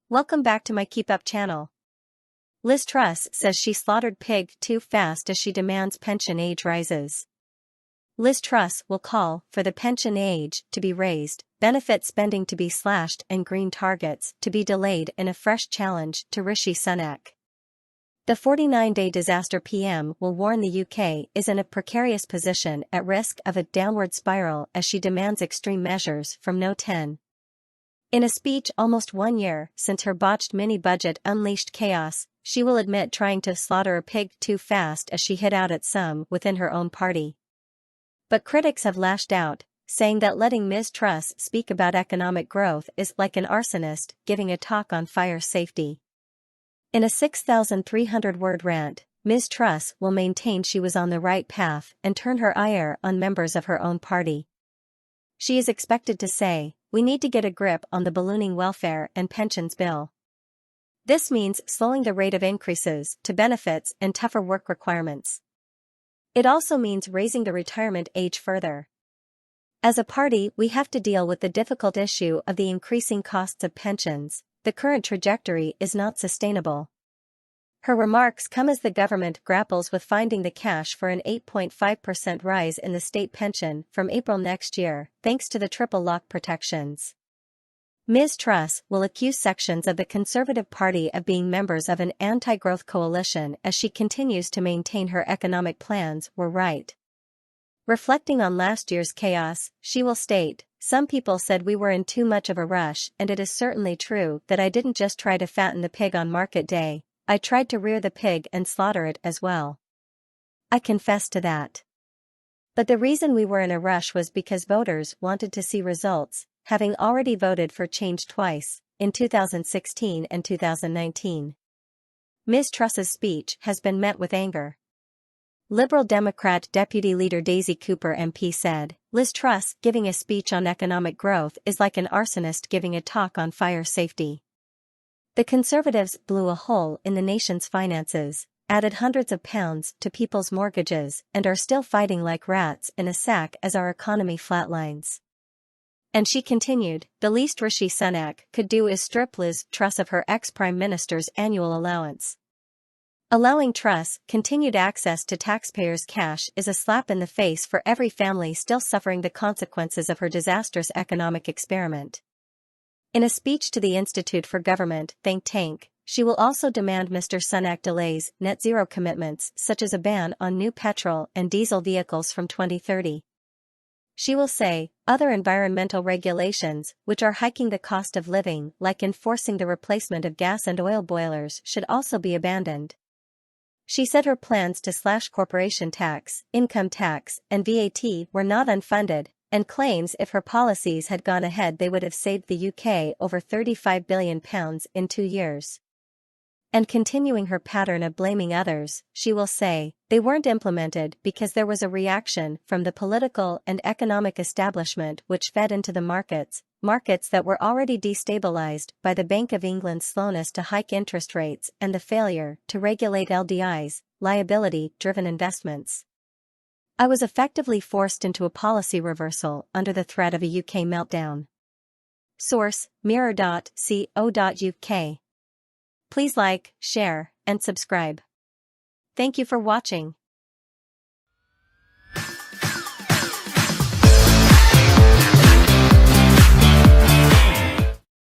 Welcome back to my Keep Up channel. Liz Truss says she slaughtered pig too fast as she demands pension age rises. Liz Truss will call for the pension age to be raised, benefit spending to be slashed and green targets to be delayed in a fresh challenge to Rishi Sunak. The 49-day disaster PM will warn the UK is in a precarious position at risk of a downward spiral as she demands extreme measures from No 10. In a speech almost 1 year since her botched mini-budget unleashed chaos, she will admit trying to slaughter a pig too fast as she hit out at some within her own party. But critics have lashed out, saying that letting Ms. Truss speak about economic growth is like an arsonist giving a talk on fire safety. In a 6,300-word rant, Ms. Truss will maintain she was on the right path and turn her ire on members of her own party. She is expected to say, "We need to get a grip on the ballooning welfare and pensions bill. This means slowing the rate of increases to benefits and tougher work requirements. It also means raising the retirement age further. As a party, we have to deal with the difficult issue of the increasing costs of pensions. The current trajectory is not sustainable." Her remarks come as the government grapples with finding the cash for an 8.5% rise in the state pension from April next year, thanks to the triple lock protections. Ms. Truss will accuse sections of the Conservative Party of being members of an anti-growth coalition as she continues to maintain her economic plans were right. Reflecting on last year's chaos, she will state, "Some people said we were in too much of a rush, and it is certainly true that I didn't just try to fatten the pig on market day. I tried to rear the pig and slaughter it as well. I confess to that. But the reason we were in a rush was because voters wanted to see results, having already voted for change twice, in 2016 and 2019. Ms. Truss's speech has been met with anger. Liberal Democrat Deputy Leader Daisy Cooper MP said, "Liz Truss giving a speech on economic growth is like an arsonist giving a talk on fire safety." The Conservatives blew a hole in the nation's finances, added hundreds of pounds to people's mortgages, and are still fighting like rats in a sack as our economy flatlines. And she continued, "The least Rishi Sunak could do is strip Liz Truss of her ex-Prime Minister's annual allowance." Allowing Truss continued access to taxpayers' cash is a slap in the face for every family still suffering the consequences of her disastrous economic experiment. In a speech to the Institute for Government think tank, she will also demand Mr. Sunak delays net zero commitments such as a ban on new petrol and diesel vehicles from 2030. She will say, other environmental regulations, which are hiking the cost of living, like enforcing the replacement of gas and oil boilers, should also be abandoned. She said her plans to slash corporation tax, income tax, and VAT were not unfunded, and claims if her policies had gone ahead they would have saved the UK over £35 billion in 2 years. And continuing her pattern of blaming others, she will say, they weren't implemented because there was a reaction from the political and economic establishment which fed into the markets that were already destabilized by the Bank of England's slowness to hike interest rates and the failure to regulate LDIs, liability-driven investments. I was effectively forced into a policy reversal under the threat of a UK meltdown. Source: mirror.co.uk. Please like, share, and subscribe. Thank you for watching.